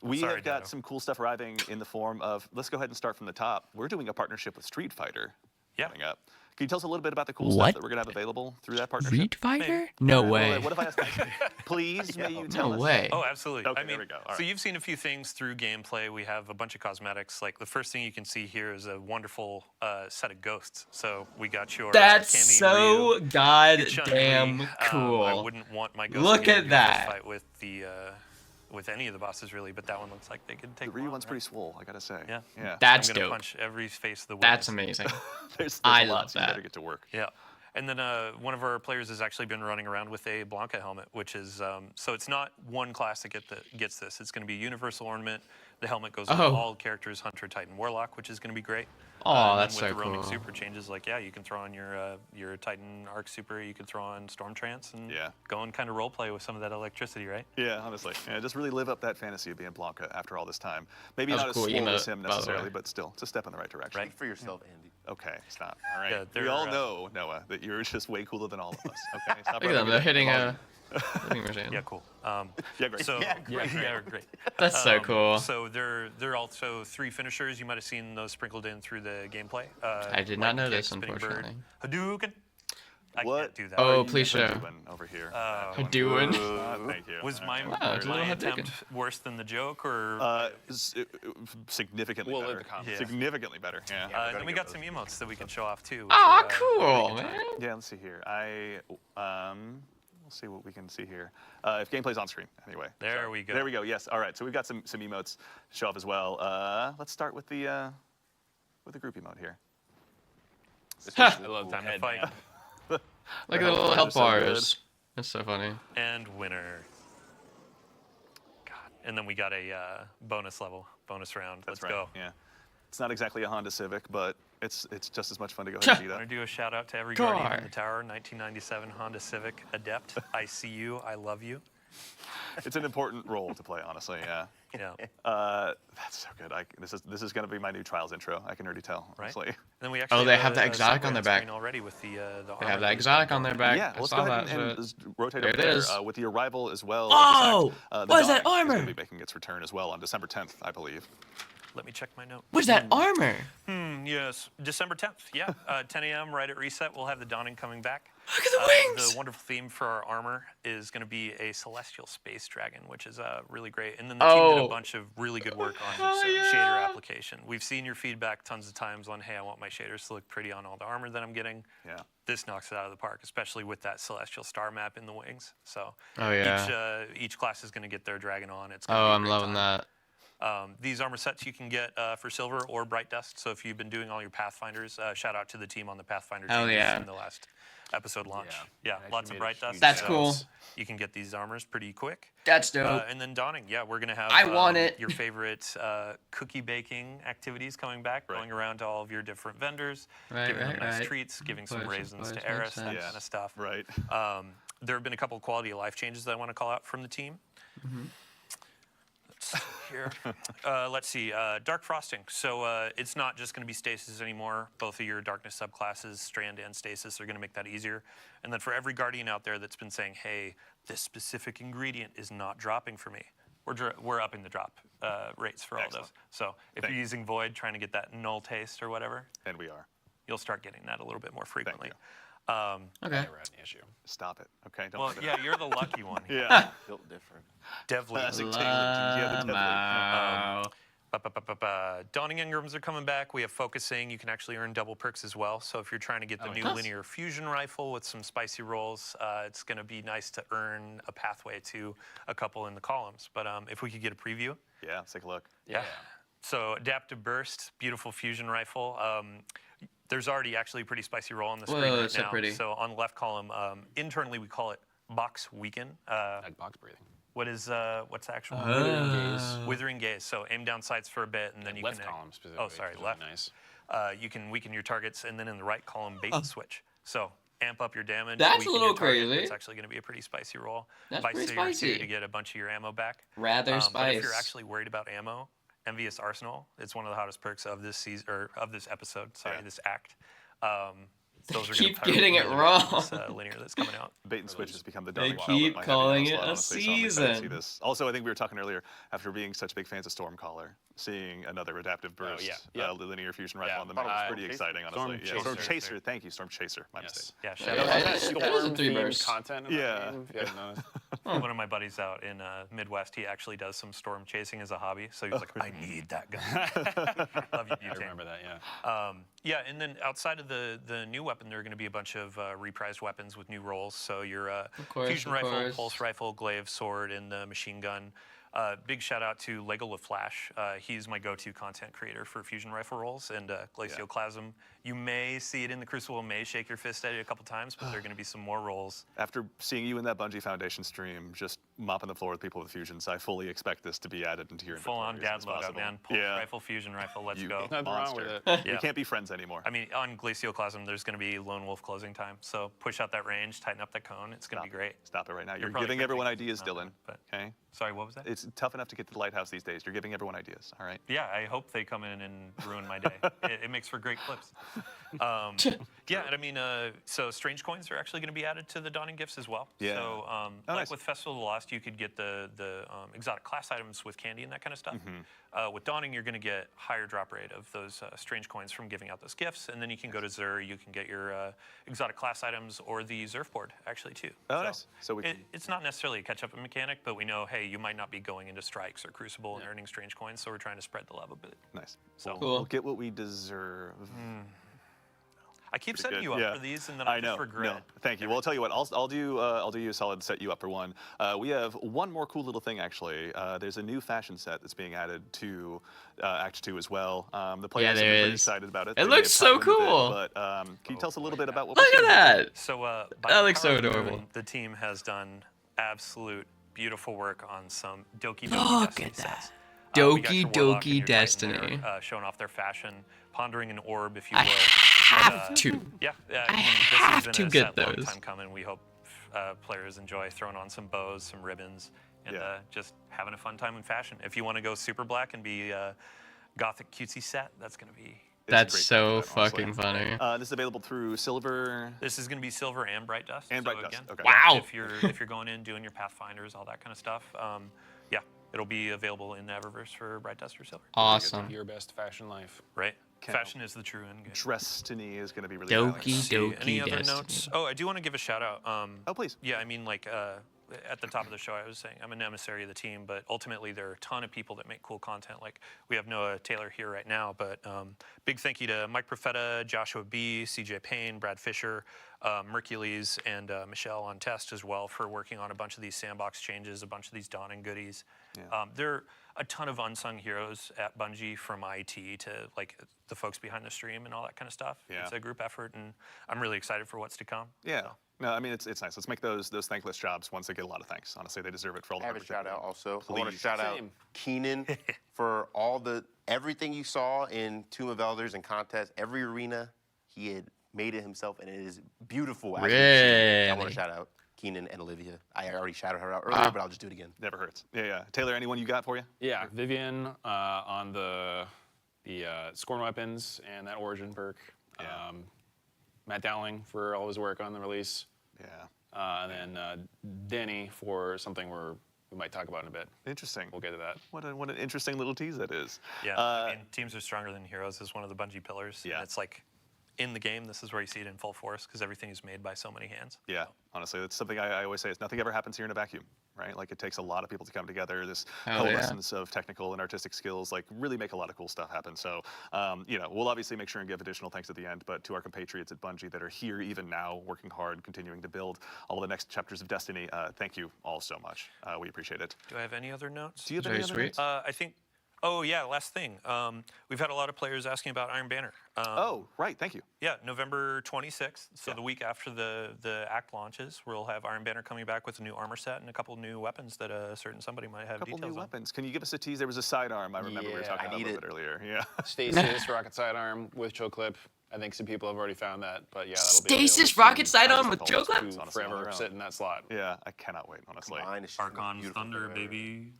We sorry, have got Dado. some cool stuff arriving in the form of, let's go ahead and start from the top. We're doing a partnership with Street Fighter coming up. Can you tell us a little bit about the cool stuff that we're going to have available through that partnership? Street Fighter? No way. What if I ask Please, may you tell No us? way. Oh, absolutely. Okay, I mean, there we go. All so right. you've seen a few things through gameplay. We have a bunch of cosmetics. Like the first thing you can see here is a wonderful set of ghosts. So we got your That's Cammy, so Ryu, goddamn Chun-Li. cool. I wouldn't want my ghost Look to at that. fight with the with any of the bosses really, but that one looks like they could take. The Ryu them on, one's right? pretty swole, I gotta say. Yeah. Yeah. That's I'm gonna dope. punch every face of the That's witness. amazing. There's I a lot, love so you that. better get to work. Yeah. And then one of our players has actually been running around with a Blanca helmet, which is, so it's not one class that gets this. It's going to be universal ornament. The helmet goes on all characters, Hunter, Titan, Warlock, which is going to be great. Oh, and that's then so with the roaming cool. super changes, like, yeah, you can throw on your Titan Arc Super, you can throw on Storm Trance, and go and kind of role play with some of that electricity, right? Yeah, honestly. Yeah, just really live up that fantasy of being Blanca after all this time. Maybe That was not a cool as swole emote, as him by the necessarily, way. but still, it's a step in the right direction. Right. Speak for yourself, Andy. Okay, stop. All right. Yeah, we all they're, know, Noah, that you're just way cooler than all of us. Okay, stop. Look at them. They're hitting a. Yeah, cool. Yeah, great. So, Yeah, great. Yeah, great. That's so cool. So there are also 3 finishers. You might have seen those sprinkled in through the gameplay. I did not lightning notice, kick, spinning bird, unfortunately. Hadouken. I What? can't do that. Oh, Are you please show. doing over here? Doing. Thank you. Was my, Wow, it's a little attempt Hadouken. worse than the joke, or? Significantly We'll leave better. the comments. Yeah. Significantly better. Yeah. And then we got some emotes that we can show off too. which Oh, are, cool, man. Yeah, let's see here. We'll see what we can see here. If gameplay's on screen, anyway. There we go. There we go. Yes. All right. So we've got some emotes to show off as well. Let's start with the group emote here. I love Time to head fight. man. Look at the little They're health so bars. That's so funny. And winner. God. And then we got a bonus level, bonus round. That's Let's right. go. Yeah. It's not exactly a Honda Civic, but it's just as much fun to go ahead and beat I up. want to do a shout out to every Car. guardian in the tower. 1997 Honda Civic Adept. I see you. I love you. It's an important role to play, honestly. Yeah. Yeah. That's so good. This is going to be my new Trials intro. I can already tell. Right. Honestly. And then we actually they have the a exotic on their back. screen already with the They armor have that that we exotic can on go. their back. Yeah, I let's saw go ahead that. and just rotate There over it there is. with the arrival as well. Oh! The What is that Dawning armor? Is going to be making its return as well on December 10th, I believe. Let me check my note. What is that armor? Yes, December 10th. Yeah, 10 a.m. right at reset. We'll have the Dawning coming back. Look at the wings! The wonderful theme for our armor is going to be a celestial space dragon, which is really great. And then the team did a bunch of really good work on shader application. We've seen your feedback tons of times on, hey, I want my shaders to look pretty on all the armor that I'm getting. Yeah. This knocks it out of the park, especially with that celestial star map in the wings. So Oh, yeah. each class is going to get their dragon on. It's Oh, gonna be a I'm great loving time. that. These armor sets you can get for silver or bright dust. So if you've been doing all your Pathfinders, shout out to the team on the Pathfinder Hell changes yeah. in the last episode launch. Yeah. Yeah, lots of made a bright dust. huge That's so cool. You can get these armors pretty quick. That's dope. And then Dawning, yeah, we're gonna have I want it. your favorite cookie baking activities coming back, going around to all of your different vendors, Right, giving them right, nice right. treats, giving some Poise, raisins to makes Eris, that sense. kind of stuff. Right. There have been a couple of quality of life changes that I want to call out from the team. Let's see here. Let's see. Dark Frosting. So it's not just going to be Stasis anymore. Both of your Darkness subclasses, Strand and Stasis, are going to make that easier. And then for every Guardian out there that's been saying, hey, this specific ingredient is not dropping for me, we're upping the drop rates for all Excellent. those. So if you're using Void, trying to get that null taste or whatever, And we are. you'll start getting that a little bit more frequently. Okay. Never had an issue. Stop it. Okay. Don't. Well, yeah, you're the lucky one. Yeah. Built different. Devly. Classic Taylor. Yeah, the Devly. Wow. Dawning Engrams are coming back. We have focusing. You can actually earn double perks as well. So if you're trying to get the new nice. linear fusion rifle with some spicy rolls, it's going to be nice to earn a pathway to a couple in the columns. But if we could get a preview. Yeah. Let's take a look. Yeah. So adaptive burst, beautiful fusion rifle. There's already actually a pretty spicy roll on the screen Whoa, right so now. pretty. So on the left column, internally we call it box weaken. Like box breathing. What is what's the actual Withering gaze. withering gaze? So aim down sights for a bit, and then you Left can column specifically. Oh, sorry, is left. Really nice. You can weaken your targets, and then in the right column, bait and switch. So amp up your damage. That's a weaken little your target. crazy. It's actually going to be a pretty spicy roll. That's Vice pretty Sayer spicy. 2 to get a bunch of your ammo back. Rather But spice. if you're actually worried about ammo, Envious Arsenal. It's one of the hottest perks of this season or of this episode. Sorry, this act. Those are keep gonna getting it really wrong. This, linear that's coming out. Bait and switch has become the darling keep child of my calling heavy it a honestly, so I'm excited to see season. this. Also, I think we were talking earlier, after being such big fans of Stormcaller, seeing another adaptive burst, linear fusion rifle on the map was pretty exciting, honestly. Storm Storm Chaser. Chaser. Thank you, Storm Chaser. My mistake. Yeah, Yeah, shout out. that is a 3-burst. Content. In Yeah. that game, if you haven't noticed. One of my buddies out in Midwest, he actually does some storm chasing as a hobby. So he was like, I need that gun. Love you, I Butane. remember that. Yeah. Yeah, and then outside of the new weapon, there are going to be a bunch of reprised weapons with new roles. So your course, fusion of rifle, course. pulse rifle, glaive, sword, and the machine gun. Big shout out to Lego LaFlash. He's my go-to content creator for fusion rifle rolls and Glacioclasm. You may see it in the Crucible, may shake your fist at it a couple times, but there are going to be some more rolls. After seeing you in that Bungie Foundation stream, just mopping the floor with people with fusions, I fully expect this to be added into your Full-on inventory as dad loadout, possible. man. Pulse Yeah. rifle, fusion rifle, let's You go. Nothing wrong with monster. it. Yeah. We can't be friends anymore. I mean, on Glacioclasm, there's going to be lone wolf closing time. So push out that range, tighten up that cone. It's going to be great. Stop it right now. You're probably giving everyone correcting ideas, me on Dylan. that, but- Okay? Sorry, what was that? It's tough enough to get to the lighthouse these days. You're giving everyone ideas, all right? Yeah, I hope they come in and ruin my day. It makes for great clips. Yeah, and I mean, so strange coins are actually going to be added to the Dawning gifts as well. Yeah. So, like nice. with Festival of the Lost, you could get the exotic class items with candy and that kind of stuff. Mm-hmm. With Dawning, you're going to get higher drop rate of those strange coins from giving out those gifts, and then you can go to Zur. You can get your exotic class items or the Zerf board actually too. Oh, nice. So we can... It's not necessarily a catch-up mechanic, but we know, hey, you might not be going into strikes or Crucible and earning strange coins, so we're trying to spread the love a bit. Nice. So Cool. We'll get what we deserve. I keep Pretty setting good. you up Yeah. for these, and then I know. just regret. No, thank you. Well, I'll tell you what. I'll do you a solid, set you up for one. We have one more cool little thing actually. There's a new fashion set that's being added to Act 2 as well. The players have been there pretty is. excited about it. It They looks may have so tightened a bit, cool. But can you tell us a little bit about what? Look we're at seeing? that. So by That the looks so power of adorable. Revenant, the team has done absolute beautiful work on some Doki Look Destiny at sets. that. We got Doki your Warlock and Doki your Titan Destiny. there, showing off their fashion, pondering an orb, if you will. I have to. Yeah, I mean, have this to has been get a set long those. time coming. We hope players enjoy throwing on some bows, some ribbons, and Yeah. just having a fun time in fashion. If you want to go super black and be gothic cutesy set, that's going to be. It's That's great so content, honestly. fucking funny. This is available through Silver. This is going to be silver and bright dust. And so bright dust, again, okay. Wow. If you're going in doing your pathfinders, all that kind of stuff, yeah, it'll be available in the Eververse for bright dust or silver. Awesome. Your best fashion life. Right. Can't Fashion is the true end game. Destiny is going to be really Doki nice. See, Doki any other Destiny. notes? Oh, I do want to give a shout out. Oh, please. Yeah, I mean, like at the top of the show, I was saying I'm an emissary of the team, but ultimately there are a ton of people that make cool content. Like we have Noah Taylor here right now, but big thank you to Mike Profeta, Joshua B, CJ Payne, Brad Fisher, Mercules, and Michelle on test as well for working on a bunch of these sandbox changes, a bunch of these Dawning goodies. Yeah. There are a ton of unsung heroes at Bungie, from IT to like the folks behind the stream and all that kind of stuff. Yeah. It's a group effort, and I'm really excited for what's to come. Yeah. So. No, I mean it's nice. Let's make those thankless jobs ones that get a lot of thanks. Honestly, they deserve it for all the I have hard a work shout they're out doing. also. I want to Please. shout out Same. Keenan for everything you saw in Tomb of Elders and contest. Every arena, he had made it himself, and it is beautiful. As you can see. I want Really? to shout out Keenan and Olivia. I already shouted her out earlier, but I'll just do it again. Never hurts. Yeah. Taylor, anyone you got for you? Yeah, Vivian on the scorn weapons and that origin perk. Yeah. Matt Dowling for all his work on the release. Yeah. And then Denny for something we might talk about in a bit. Interesting. We'll get to that. What an interesting little tease that is. Yeah, I mean, teams are stronger than heroes is one of the Bungie pillars. Yeah. And it's like in the game, this is where you see it in full force because everything is made by so many hands. Yeah, honestly, that's something I always say is nothing ever happens here in a vacuum, right? Like it takes a lot of people to come together. This coalescence of technical and artistic skills like really make a lot of cool stuff happen. So, you know, we'll obviously make sure and give additional thanks at the end, but to our compatriots at Bungie that are here even now, working hard, continuing to build all the next chapters of Destiny, thank you all so much. We appreciate it. Do I have any other notes? Do you have any other notes? I think. Oh yeah, last thing. We've had a lot of players asking about Iron Banner. Oh, right. Thank you. Yeah, November 26th. So the week after the act launches, we'll have Iron Banner coming back with a new armor set and a couple new weapons that a certain somebody might have A couple details new on. weapons. Can you give us a tease? There was a sidearm. I remember we were talking about a little bit earlier. Yeah. Stasis rocket sidearm with choke clip. I think some people have already found that, but yeah, that'll be Stasis rocket sidearm with choke clip? Forever sit in that slot. Yeah, I cannot wait, honestly. Archon's Thunder, baby.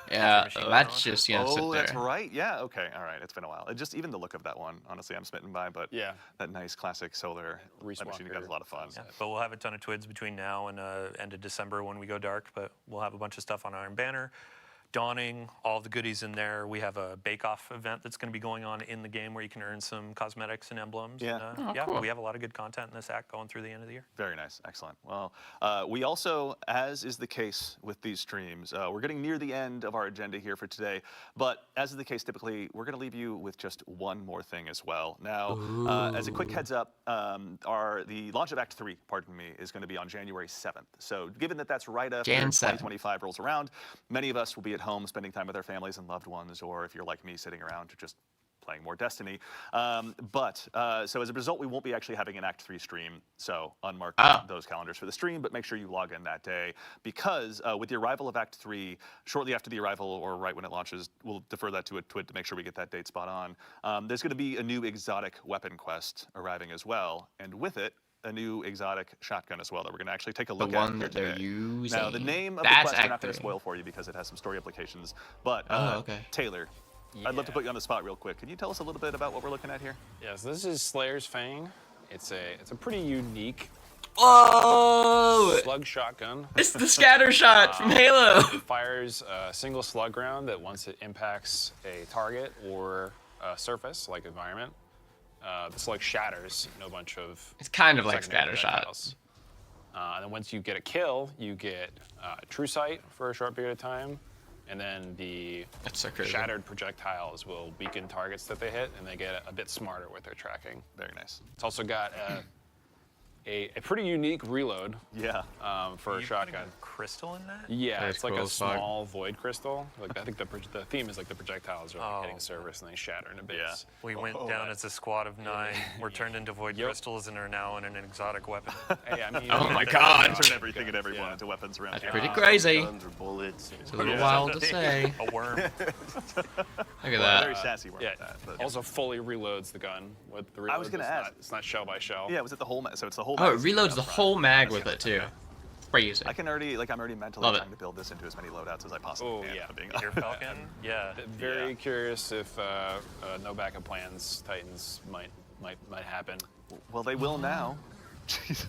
Yeah, that's just sit Oh, there. that's right. Yeah, okay, all right. It's been a while. Just even the look of that one, honestly, I'm smitten by. But yeah, that nice classic solar machine gun is a lot of fun. Yeah, but we'll have a ton of TWIDs between now and end of December when we go dark. But we'll have a bunch of stuff on Iron Banner. Dawning, all the goodies in there. We have a bake-off event that's going to be going on in the game where you can earn some cosmetics and emblems. Yeah. And, cool. we have a lot of good content in this act going through the end of the year. Very nice. Excellent. Well, we also, as is the case with these streams, we're getting near the end of our agenda here for today. But as is the case, typically, we're going to leave you with just one more thing as well. Now, as a quick heads up, the launch of Act 3, pardon me, is going to be on January 7th. So given that that's right after 2025 rolls around, many of us will be at home spending time with our families and loved ones, or if you're like me, sitting around just playing more Destiny. So as a result, we won't be actually having an Act 3 stream. So unmark those calendars for the stream, but make sure you log in that day because with the arrival of Act 3, shortly after the arrival or right when it launches, we'll defer that to a TWID to make sure we get that date spot on. There's going to be a new exotic weapon quest arriving as well, and with it, a new exotic shotgun as well that we're going to actually take a look at. The one that they're using. Now, the name of the quest we're not going to spoil for you because it has some story implications. But Taylor, I'd love to put you on the spot real quick. Can you tell us a little bit about what we're looking at here? Yes, this is Slayer's Fang. It's a pretty unique slug shotgun. It's the scatter shot from Halo. It fires a single slug round that once it impacts a target or a surface, like environment, the slug shatters in a bunch of. It's kind of like scatter shot. And then once you get a kill, you get true sight for a short period of time, and then the shattered projectiles will weaken targets that they hit, and they get a bit smarter with their tracking. Very nice. It's also got a pretty unique reload. Yeah. For a shotgun. Crystal in that? Yeah, it's like a small void crystal. Like I think the theme is like the projectiles are like hitting surface and they shatter into bits. Yeah. We went down as a squad of 9. We're turned into void crystals and are now in an exotic weapon. Hey, I mean, oh my God! Turn everything and everyone into weapons around That's here. pretty crazy. Guns or bullets. It's a little wild to say. A worm. Look at that. Very sassy worm. Yeah. That, Also fully reloads the gun with the reload. I was going to ask. It's not shell by shell. Yeah, was it the whole? So it's the whole. Oh, it reloads the whole mag with it too. Crazy. I'm already mentally trying to build this into as many loadouts as I possibly can. Yeah. Being Your Falcon? Yeah. Very curious if no backup plans Titans might happen. Well, they will now.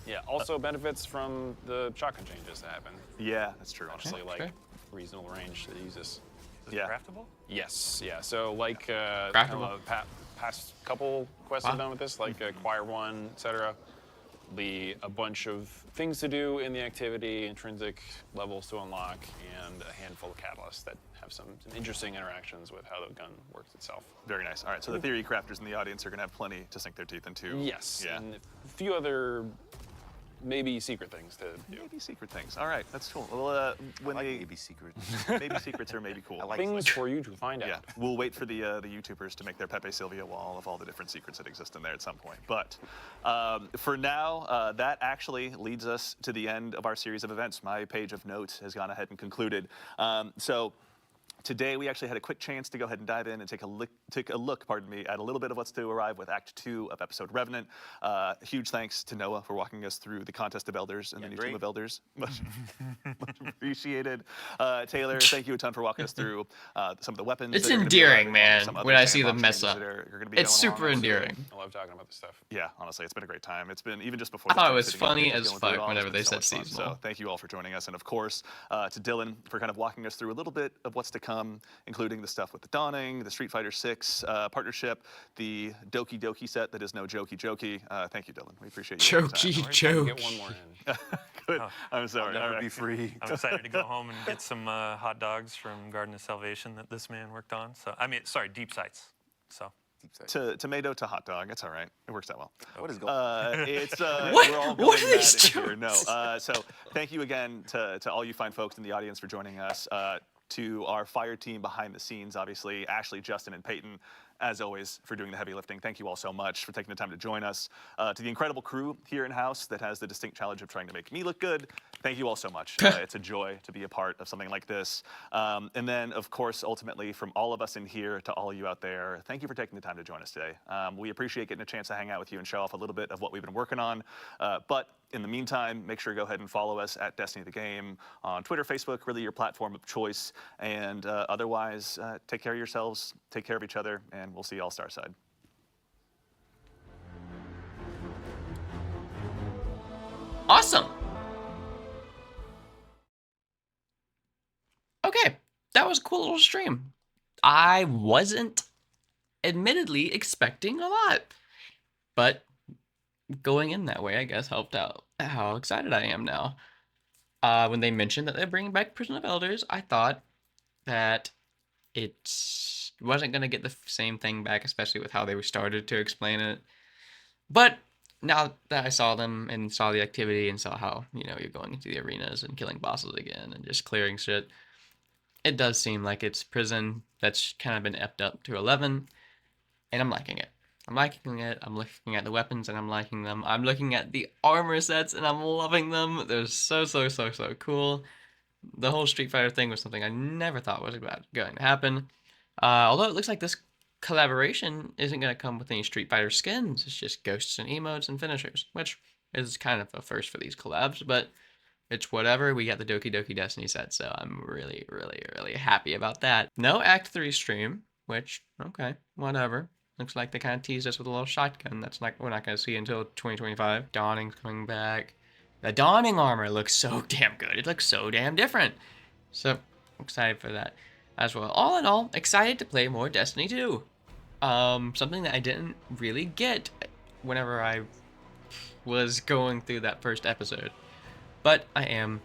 Yeah. Also benefits from the shotgun changes that happen. Yeah, that's true. Honestly, like reasonable range to use this. Is it craftable? Yes. Yeah. So like past couple quests I've done with this, like Acquire 1, etc. A bunch of things to do in the activity, intrinsic levels to unlock, and a handful of catalysts that have some interesting interactions with how the gun works itself. Very nice. All right, so the theory crafters in the audience are going to have plenty to sink their teeth into. Yes. Yeah. And a few other maybe secret things to do. Maybe secret things. All right, that's cool. Well, when maybe secrets. Maybe secrets are maybe cool. I like things for you to find out. Yeah, we'll wait for the YouTubers to make their Pepe Sylvia wall of all the different secrets that exist in there at some point. But for now, that actually leads us to the end of our series of events. My page of notes has gone ahead and concluded. So today we actually had a quick chance to go ahead and dive in and take a look, at a little bit of what's to arrive with Act 2 of episode Revenant. Huge thanks to Noah for walking us through the Contest of Elders and the new Team of Elders. Much appreciated. Taylor, thank you a ton for walking us through some of the weapons. It's endearing, man, when I see them mess up. It's super endearing. I love talking about this stuff. Yeah, honestly, it's been a great time. It's been, even just before. I thought it was funny as fuck whenever they said seasonal. So thank you all for joining us. And of course, to Dylan for kind of walking us through a little bit of what's to come. come, including the stuff with the Dawning, the Street Fighter 6 partnership, the Doki Doki set that is no jokey jokey. Thank you, Dylan. We appreciate you. Jokey, Get one more in. Good. I'm sorry. Never All right. be free. I'm excited to go home and get some hot dogs from Garden of Salvation that this man worked on. So I mean, sorry, deep sights. So. Tomato to hot dog. It's all right. It works out well. What is going on? It's What? we're all What going are these mad in here. No. jokes? So thank you again to all you fine folks in the audience for joining us. To our fire team behind the scenes, obviously Ashley, Justin, and Peyton. As always, for doing the heavy lifting. Thank you all so much for taking the time to join us. To the incredible crew here in-house that has the distinct challenge of trying to make me look good, thank you all so much. It's a joy to be a part of something like this. And then, of course, ultimately, from all of us in here to all of you out there, thank you for taking the time to join us today. We appreciate getting a chance to hang out with you and show off a little bit of what we've been working on. But in the meantime, make sure to go ahead and follow us at Destiny the Game on Twitter, Facebook, really your platform of choice. And otherwise, take care of yourselves, take care of each other, and we'll see you all star side. Awesome. Okay, that was a cool little stream. I wasn't admittedly expecting a lot, but going in that way, I guess, helped out how excited I am now. When they mentioned that they're bringing back Prison of Elders, I thought that it wasn't going to get the same thing back, especially with how they started to explain it. But now that I saw them and saw the activity and saw how, you're going into the arenas and killing bosses again and just clearing shit, it does seem like it's Prison that's kind of been upped up to 11, and I'm liking it. I'm liking it. I'm looking at the weapons and I'm liking them. I'm looking at the armor sets and I'm loving them. They're so cool. The whole Street Fighter thing was something I never thought was going to happen. Although it looks like this collaboration isn't going to come with any Street Fighter skins. It's just ghosts and emotes and finishers, which is kind of a first for these collabs, but it's whatever. We got the Doki Doki Destiny set, so I'm really happy about that. No Act 3 stream, which, okay, whatever. Looks like they kind of teased us with a little shotgun. We're not going to see until 2025. Dawning's coming back. The Dawning armor looks so damn good. It looks so damn different. So, I'm excited for that as well. All in all, excited to play more Destiny 2. Something that I didn't really get whenever I was going through that first episode. But I am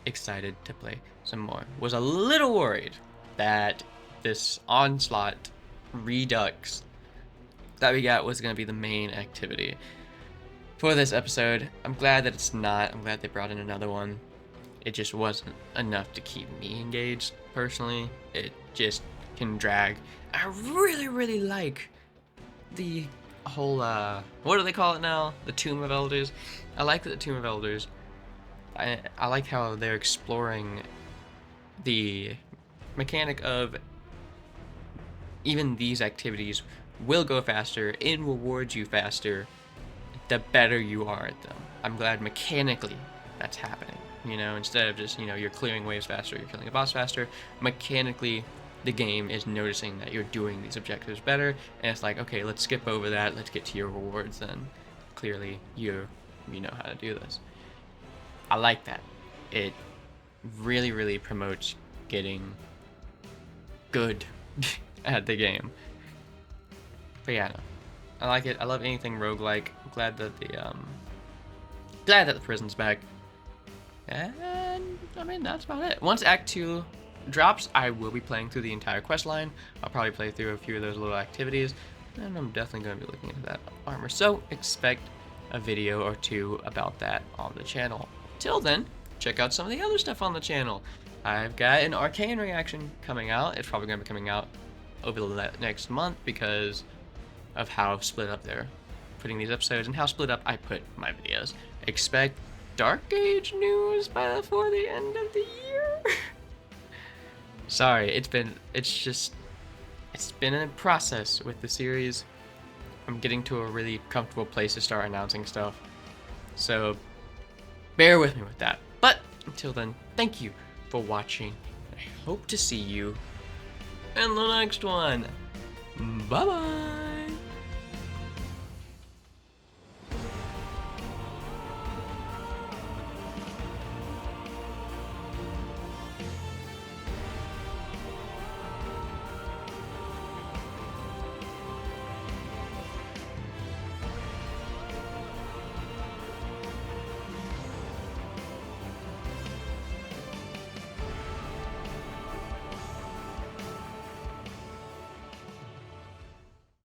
excited to play some more. Was a little worried that this Onslaught Redux that we got was going to be the main activity for this episode. I'm glad that it's not. I'm glad they brought in another one. It just wasn't enough to keep me engaged, personally. It just can drag. I really like the whole, what do they call it now? The Tomb of Elders. I like the Tomb of Elders. I like how they're exploring the mechanic of even these activities will go faster and reward you faster the better you are at them. I'm glad mechanically that's happening. Instead of just, you're clearing waves faster, you're killing a boss faster, mechanically the game is noticing that you're doing these objectives better, and it's like, okay, let's skip over that, let's get to your rewards then. Clearly you know how to do this. I like that. It really promotes getting good at the game. But yeah, no. I like it. I love anything roguelike. I'm glad that the prison's back. And I mean, that's about it. Once Act 2 drops, I will be playing through the entire quest line. I'll probably play through a few of those little activities, and I'm definitely going to be looking into that armor. So expect a video or two about that on the channel. Till then, check out some of the other stuff on the channel. I've got an Arcane reaction coming out. It's probably going to be coming out over the next month because of how split up they're putting these episodes and how split up I put my videos. Expect Dark Age news before the end of the year. Sorry, it's been a process with the series. I'm getting to a really comfortable place to start announcing stuff. So bear with me with that. But until then, thank you for watching. I hope to see you in the next one. Bye-bye.